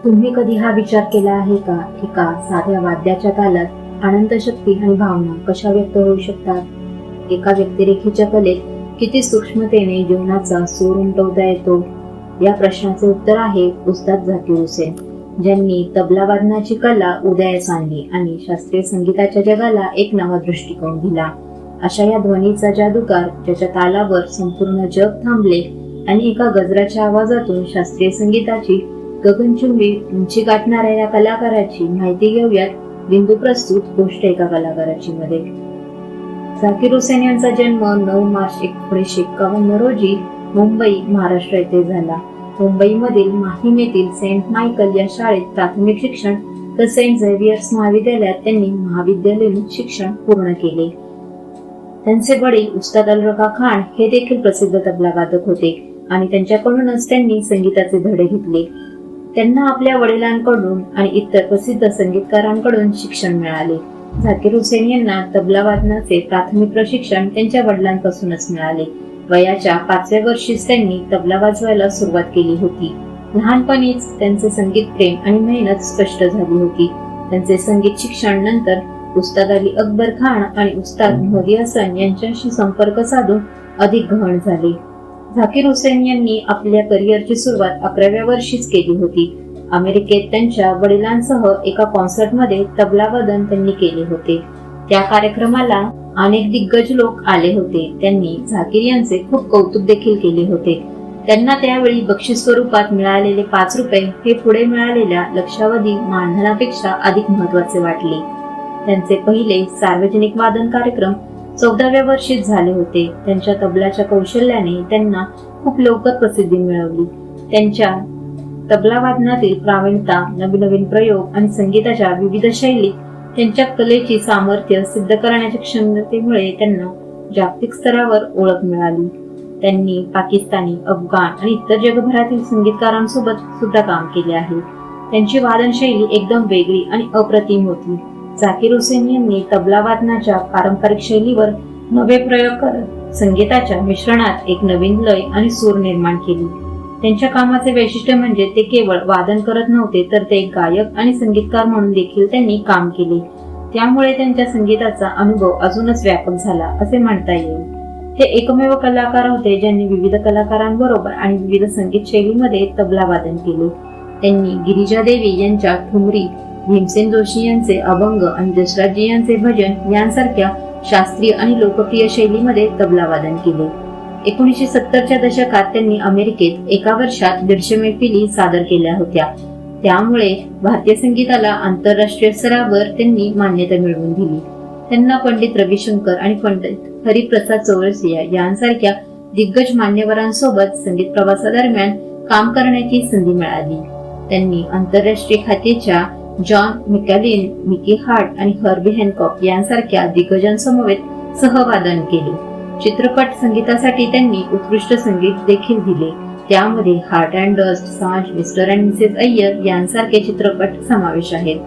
तुम्ही कधी हा विचार केला आहे का, एका साध्या वाद्याच्या तालात आनंद, शक्ती आणि भावना कशा व्यक्त होऊ शकतात? एका व्यक्तिरेखेच्या कलेत किती सूक्ष्मतेने जीवनाचा सूर उमटवता येतो? या प्रश्नाचे उत्तर आहे उस्ताद झाकीर हुसेन, ज्यांनी तबला वादनाची कला उदयास आणली आणि शास्त्रीय संगीताच्या जगाला एक नवा दृष्टिकोन दिला. अशा या ध्वनीचा जादूगार, ज्याच्या तालावर संपूर्ण जग थांबले आणि एका गजराच्या आवाजातून शास्त्रीय संगीताची गगनचुंबी उंची गाठणाऱ्या या कलाकाराची माहिती घेऊयात. बिंदू प्रस्तुत गोष्ट एका कलाकाराची मध्ये. झाकीर हुसेन यांचा जन्म 9 मार्च 1951 रोजी मुंबई, महाराष्ट्र येथे झाला. मुंबईमधील माहीम येथील सेंट मायकल या शाळेत प्राथमिक शिक्षण तर सेंट झेवियर्स महाविद्यालयात त्यांनी महाविद्यालयीन शिक्षण पूर्ण केले. त्यांचे वडील उस्ताद अलरखा खान हे देखील प्रसिद्ध तबला वादक होते आणि त्यांच्याकडूनच त्यांनी संगीताचे धडे घेतले. त्यांना आपल्या वडिलांकडून आणि इतर प्रसिद्ध संगीतकारांकडून शिक्षण मिळाले. झाकीर हुसेन यांना तबला वादनाचे प्राथमिक प्रशिक्षण त्यांच्या वडिलांपासूनच मिळाले. वयाच्या 5व्या वर्षीच त्यांनी तबला वाजवायला सुरुवात केली होती. लहानपणीच त्यांचे संगीत प्रेम आणि मेहनत स्पष्ट झाली होती. त्यांचे संगीत शिक्षण नंतर उस्ताद अली अकबर खान आणि उस्ताद मेहदी हसन यांच्याशी संपर्क साधून अधिक गहन झाले. झाकीर हुसेन यांनी आपल्या करिअरची सुरुवात 11व्या वर्षीच केली होती. अमेरिकेत त्यांच्या वडिलांसह एका कॉन्सर्टमध्ये तबला वादन त्यांनी केले होते. त्या कार्यक्रमाला अनेक दिग्गज लोक आले होते. त्यांनी झाकीर यांचे खूप कौतुक देखील केले होते. त्यांना त्यावेळी बक्षीस स्वरूपात मिळालेले 5 रुपये हे पुढे मिळालेल्या लक्षावधी मानधनापेक्षा अधिक महत्त्वाचे वाटले. त्यांचे पहिले सार्वजनिक वादन कार्यक्रम 14व्या वर्षीच झाले होते. त्यांच्या तबलाच्या कौशल्याने त्यांना खूप लवकर प्रसिद्धी मिळवली. त्यांच्या तबला वादनातील प्रावीण्यता, नवीन प्रयोग आणि संगीताच्या विविध शैलीत त्यांच्या कलेची सामर्थ्य सिद्ध करण्याच्या क्षमतेमुळे त्यांना जागतिक स्तरावर ओळख मिळाली. त्यांनी पाकिस्तानी, अफगाण आणि इतर जगभरातील संगीतकारांसोबत सुद्धा काम केले आहे. त्यांची वादन शैली एकदम वेगळी आणि अप्रतिम होती. झाकीर हुसेन यांनी तबला वादनाच्या पारंपरिक शैलीवर नवे प्रयोग करत संगीताच्या मिश्रणात एक नवीन लय आणि सूर निर्माण केली. त्यांच्या कामाचे वैशिष्ट्य म्हणजे ते केवळ वादन करत नव्हते, तर ते एक गायक आणि संगीतकार म्हणून देखील त्यांनी काम केले. त्यामुळे त्यांच्या संगीताचा अनुभव अजूनच व्यापक झाला असे म्हणता येईल. ते एकमेव कलाकार होते ज्यांनी विविध कलाकारांबरोबर आणि विविध संगीत शैलीमध्ये तबला वादन केले. त्यांनी गिरिजा देवी यांच्या ठुमरी, भीमसेन जोशी यांचे अभंग आणि जसराजजी यांचे भजन यांसारख्या शास्त्रीय आणि लोकप्रिय शैलीमध्ये तबला वादन केले. 1970च्या दशकात त्यांनी अमेरिकेत एका वर्षात 150 मैफिली सादर केल्या होत्या. त्यामुळे भारतीय संगीताला आंतरराष्ट्रीय स्तरावर त्यांनी मान्यता मिळवून दिली. त्यांना पंडित रविशंकर आणि पंडित हरिप्रसाद चौरसिया यांसारख्या दिग्गज मान्यवरांसोबत संगीत प्रवासादरम्यान काम करण्याची संधी मिळाली. त्यांनी आंतरराष्ट्रीय ख्यातीच्या जॉन मिकॅलिन, मिकी हार्ट आणि हर्बी हॅनकॉक यांसारख्या दिग्गजांसमवेत सहवादन केले. चित्रपट संगीतासाठी त्यांनी उत्कृष्ट संगीत देखील दिले. त्यामध्ये हार्ट अँड डस्ट, सांज, मिस्टर अँड मिसेस अय्यर यांसारखे चित्रपट समावेश आहेत.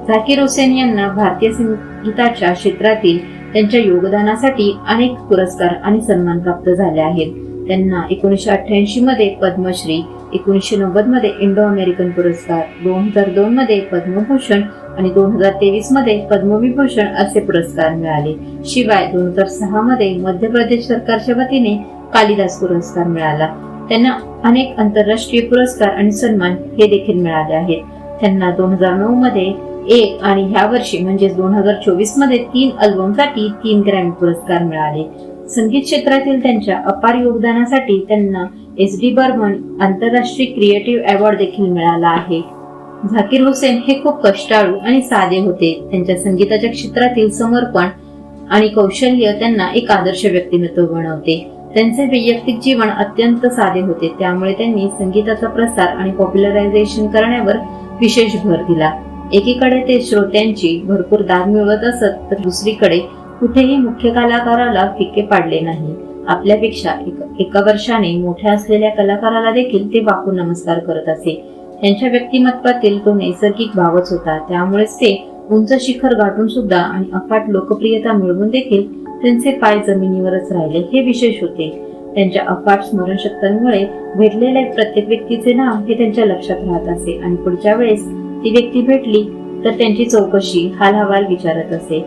झाकीर हुसेन यांना भारतीय संगीताच्या क्षेत्रातील त्यांच्या योगदानासाठी अनेक पुरस्कार आणि सन्मान प्राप्त झाले आहेत. त्यांना 1988 मध्ये पद्मश्री, 1990 मध्ये इंडो अमेरिकन पुरस्कार, 2002 मध्ये पद्मभूषण आणि 2023 मध्ये पद्मविभूषण असे पुरस्कार मिळाले. शिवाय 2006 मध्ये मध्य प्रदेश सरकारच्या वतीने कालिदास पुरस्कार मिळाला. त्यांना अनेक आंतरराष्ट्रीय पुरस्कार आणि सन्मान हे देखील मिळाले आहेत. त्यांना 2009 मध्ये 1 आणि ह्या वर्षी म्हणजे 2024 मध्ये 3 अल्बमसाठी 3 ग्रॅमी पुरस्कार मिळाले. संगीत क्षेत्रातील त्यांच्या अपार योगदानासाठी त्यांना SD बर्मन आंतरराष्ट्रीय क्रिएटिव्ह अवॉर्ड देखील मिळाला आहे. झाकीर हुसेन हे खूप कष्टाळू आणि साधे होते. त्यांच्या संगीताच्या क्षेत्रातील समर्पण आणि कौशल्य त्यांना एक आदर्श व्यक्तिमत्व बनवते. त्यांचे वैयक्तिक जीवन अत्यंत साधे होते. त्यामुळे त्यांनी संगीताचा प्रसार आणि पॉप्युलरायझेशन करण्यावर विशेष भर दिला. एकीकडे ते श्रोत्यांची भरपूर दाद मिळवत असत, तर दुसरीकडे कुठेही मुख्य कलाकाराला फिके पाडले नाही. आपल्यापेक्षा एका वर्षाने मोठ्या असलेल्या कलाकाराला देखील ते वाकून नमस्कार करत असे. त्यांच्या व्यक्तिमत्वातील तो नैसर्गिक भावच होता. त्यामुळेच ते उंच शिखर गाठून सुद्धा आणि अफाट लोकप्रियता मिळवून देखील त्यांचे पाय जमिनीवरच राहिले हे विशेष होते. त्यांच्या अफाट स्मरणशक्तीमुळे भेटलेल्या प्रत्येक व्यक्तीचे नाव हे त्यांच्या लक्षात राहत असे आणि पुढच्या वेळेस ती व्यक्ती भेटली तर त्यांची चौकशी हालहवाल विचारत असे.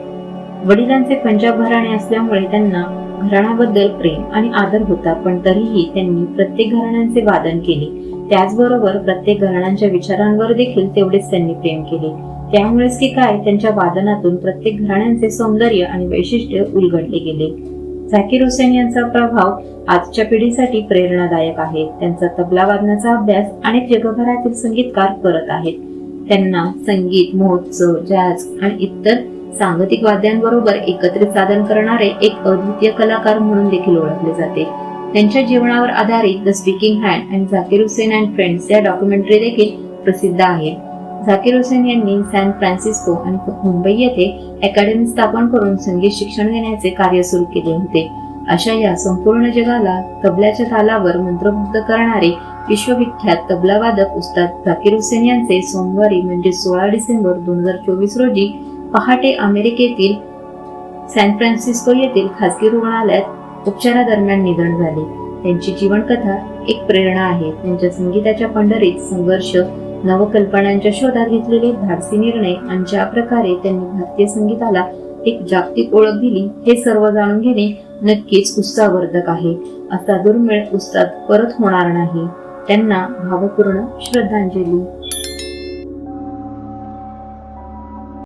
वडिलांचे पंजाब घराणे असल्यामुळे त्यांना घराण्याबद्दल प्रेम आणि आदर होता, पण तरीही त्यांनी प्रत्येक घराण्यांचे वादन केले. त्याचबरोबर प्रत्येक घराण्यांच्या विचारांवर देखील तेवढेच त्यांनी प्रेम केले. त्यामुळेच की काय त्यांच्या वादनातून प्रत्येक घराण्यांचे सौंदर्य आणि वैशिष्ट्य उलगडले गेले. झाकीर हुसेन यांचा प्रभाव आजच्या पिढीसाठी प्रेरणादायक आहे. त्यांचा तबला वादनाचा अभ्यास अनेक जगभरातील संगीतकार करत आहेत. त्यांना संगीत, महोत्सव, जॅझ आणि इतर सांगीतिक वाद्यांबरोबर एकत्रित सादर करणारे एक अद्वितीय कलाकार म्हणून देखील ओळखले जाते. त्यांच्या जीवनावर आधारित द स्पीकिंग हँड आणि झाकीर हुसेन अँड फ्रेंड्स या डॉक्युमेंटरी देखील प्रसिद्ध आहेत. झाकीर हुसेन यांनी सॅन फ्रान्सिस्को आणि मुंबई येथे अकॅडमी स्थापन करून संगीत शिक्षण देण्याचे कार्य सुरू केले होते. अशा या संपूर्ण जगाला तबल्याच्या तालावर मंत्रमुग्ध करणारे विश्वविख्यात तबलावादक उस्ताद झाकीर हुसेन यांचे सोमवारी म्हणजे 16 डिसेंबर 2024 रोजी पहाटे अमेरिकेतील सॅन फ्रान्सिस्को येथील खासगी रुग्णालयात उपचारादरम्यान निधन झाले. त्यांची जीवनकथा एक प्रेरणा आहे. त्यांच्या संगीताच्या पंढरीत संघर्ष, नवकल्पनांच्या शोधात घेतलेले धाडसी निर्णय आणि ज्या प्रकारे त्यांनी भारतीय संगीताला एक जागतिक ओळख दिली हे सर्व जाणून घेणे नक्कीच उत्साहवर्धक आहे. असा दुर्मिळ उस्ताद परत होणार नाही. त्यांना भावपूर्ण श्रद्धांजली.